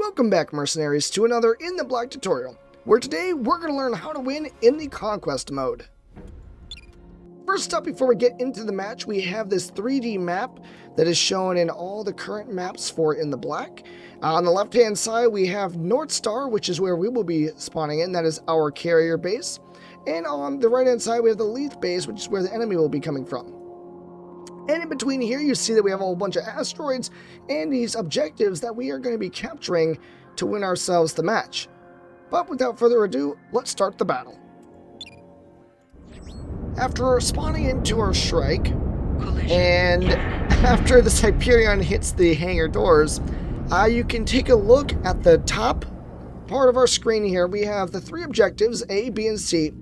Welcome back, mercenaries, to another In the Black tutorial, where today we're going to learn how to win in the Conquest mode. First up, before we get into the match, we have this 3D map that is shown in all the current maps for In the Black. On the left-hand side, we have North Star, which is where we will be spawning in. That is our carrier base. And on the right-hand side, we have the Leith base, which is where the enemy will be coming from. And in between here, you see that we have a whole bunch of asteroids and these objectives that we are going to be capturing to win ourselves the match. But without further ado, let's start the battle. After spawning into our strike, and after the Hyperion hits the hangar doors, you can take a look at the top part of our screen here. We have the three objectives, A, B, and C,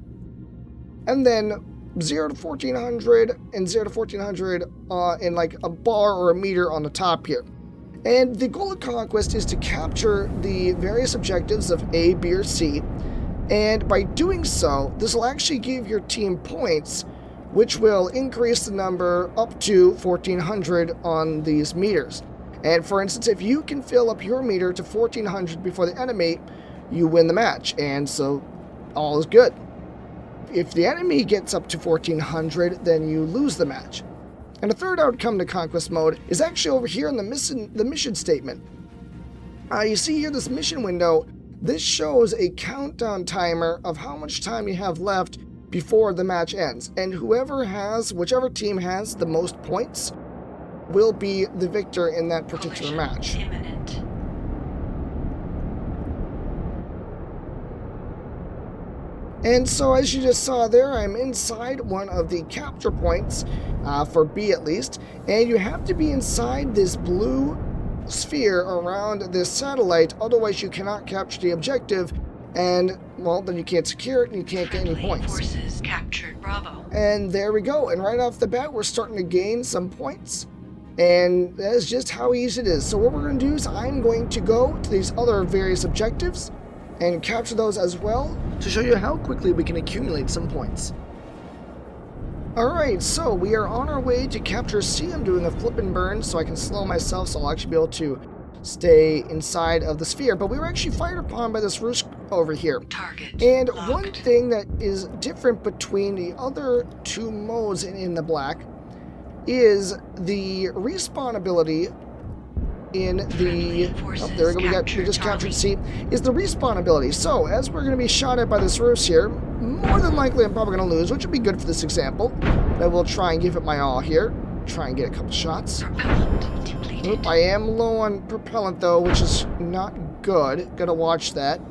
and then 0 to 1400 and 0 to 1400 in like a bar or a meter on the top here. And the goal of Conquest is to capture the various objectives of A, B, or C. And by doing so, this will actually give your team points, which will increase the number up to 1400 on these meters. And for instance, if you can fill up your meter to 1400 before the enemy, you win the match. And so all is good. If the enemy gets up to 1400, then you lose the match. And the third outcome to Conquest Mode is actually over here in the mission statement. You see here this mission window. This shows a countdown timer of how much time you have left before the match ends. And whichever team has the most points will be the victor in that particular match. Imminent. And so as you just saw there, I'm inside one of the capture points, for B at least, and you have to be inside this blue sphere around this satellite, otherwise you cannot capture the objective, and, well, then you can't secure it and you can't get any points. Forces captured Bravo. And there we go, and right off the bat we're starting to gain some points, and that is just how easy it is. So what we're going to do is I'm going to go to these other various objectives and capture those as well to show you how quickly we can accumulate some points. Alright, so we are on our way to capture C. I'm doing a flip and burn so I can slow myself, so I'll actually be able to stay inside of the sphere. But we were actually fired upon by this roost over here. Target and locked. One thing that is different between the other two modes in the Black is the respawn ability in the, there we go, we just captured C, is the respawn ability. So as we're going to be shot at by this roost here, more than likely I'm probably going to lose, which would be good for this example. But I will try and give it my all here, try and get a couple shots. Oop, I am low on propellant though, which is not good. Gotta watch that.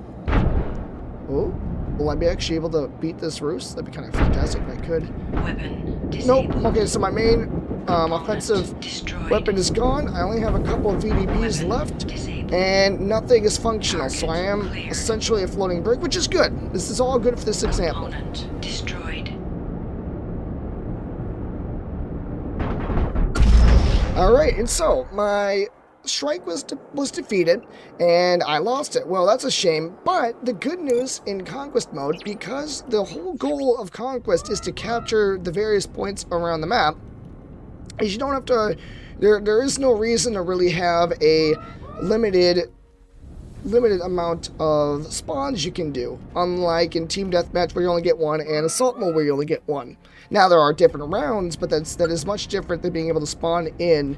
Oh, will I be actually able to beat this roost? That'd be kind of fantastic if I could. Weapon disabled. Nope. Okay, so my main offensive weapon is gone. I only have a couple of VDPs left, and nothing is functional, so I am essentially a floating brick, which is good. This is all good for this example. Opponent destroyed. Alright, and so my strike was defeated, and I lost it. Well, that's a shame, but the good news in Conquest Mode, because the whole goal of Conquest is to capture the various points around the map, is you don't have to, there is no reason to really have a limited amount of spawns you can do, unlike in Team Deathmatch where you only get one, and Assault Mode where you only get one. Now there are different rounds, but that is much different than being able to spawn in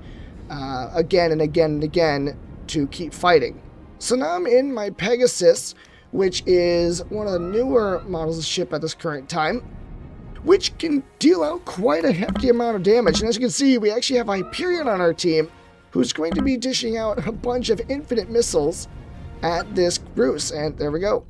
again and again and again to keep fighting. So now I'm in my Pegasus, which is one of the newer models of ship at this current time, which can deal out quite a hefty amount of damage. And as you can see, we actually have Hyperion on our team, who's going to be dishing out a bunch of infinite missiles at this roost. And there we go.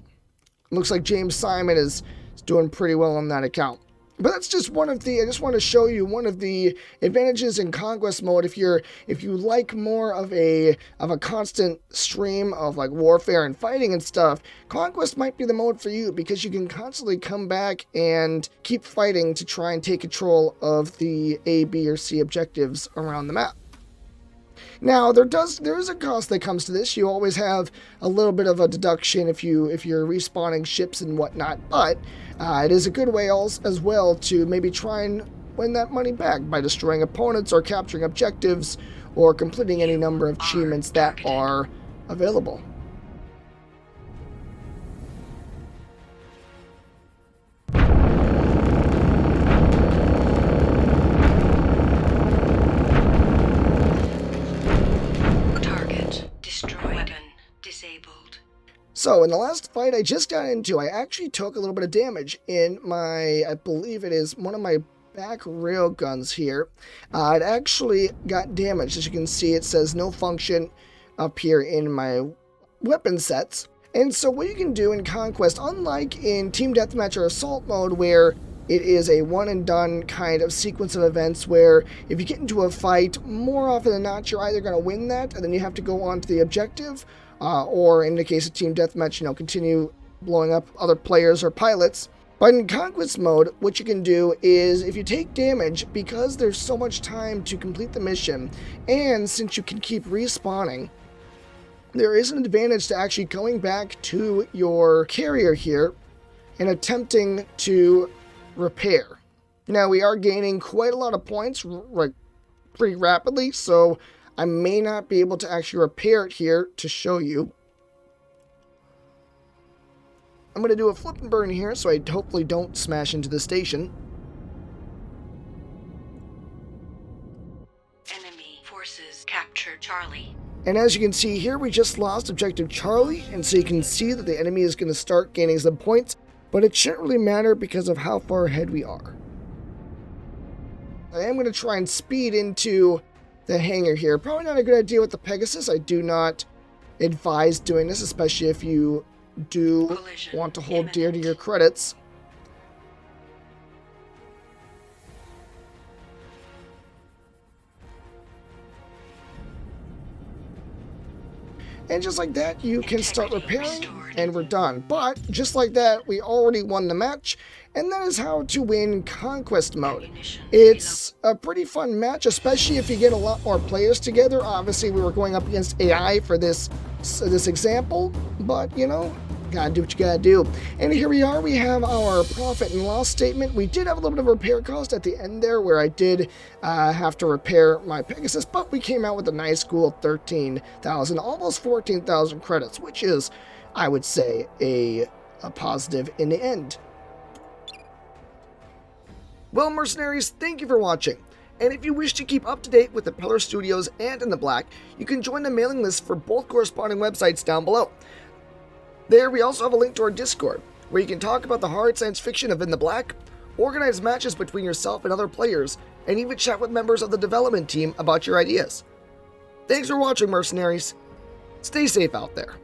Looks like James Simon is doing pretty well on that account. But that's just one of the, I just want to show you one of the advantages in Conquest Mode. If you like more of a constant stream of like warfare and fighting and stuff, Conquest might be the mode for you, because you can constantly come back and keep fighting to try and take control of the A, B, or C objectives around the map. Now, there is a cost that comes to this. You always have a little bit of a deduction if you're respawning ships and whatnot, but it is a good way as well to maybe try and win that money back by destroying opponents or capturing objectives or completing any number of achievements that are available. So in the last fight I just got into, I actually took a little bit of damage in my, I believe it is one of my back rail guns here. It actually got damaged. As you can see, it says no function up here in my weapon sets. And so what you can do in Conquest, unlike in Team Deathmatch or Assault Mode, where it is a one and done kind of sequence of events where if you get into a fight, more often than not, you're either going to win that and then you have to go on to the objective, or in the case of Team Deathmatch, continue blowing up other players or pilots. But in Conquest Mode, what you can do is, if you take damage, because there's so much time to complete the mission, and since you can keep respawning, there is an advantage to actually going back to your carrier here and attempting to repair. Now, we are gaining quite a lot of points pretty rapidly, so I may not be able to actually repair it here to show you. I'm going to do a flip and burn here so I hopefully don't smash into the station. Enemy forces capture Charlie. And as you can see here, we just lost objective Charlie, and so you can see that the enemy is going to start gaining some points, but it shouldn't really matter because of how far ahead we are. I am going to try and speed into the hangar here. Probably not a good idea with the Pegasus. I do not advise doing this, especially if you do Collision want to hold imminent. dear to your credits. And just like that, you can start Integrity repairing, restored. and we're done. But just like that, we already won the match, and that is how to win Conquest Mode. Ammunition It's a pretty fun match, especially if you get a lot more players together. Obviously, we were going up against AI for this example, but gotta do what you gotta do. And here we are, we have our profit and loss statement. We did have a little bit of a repair cost at the end there where I did have to repair my Pegasus, but we came out with a nice cool 13,000, almost 14,000 credits, which is, I would say, a positive in the end. Well, mercenaries, thank you for watching. And if you wish to keep up to date with Impeller Studios and In the Black, you can join the mailing list for both corresponding websites down below. There, we also have a link to our Discord, where you can talk about the hard science fiction of In the Black, organize matches between yourself and other players, and even chat with members of the development team about your ideas. Thanks for watching, mercenaries. Stay safe out there.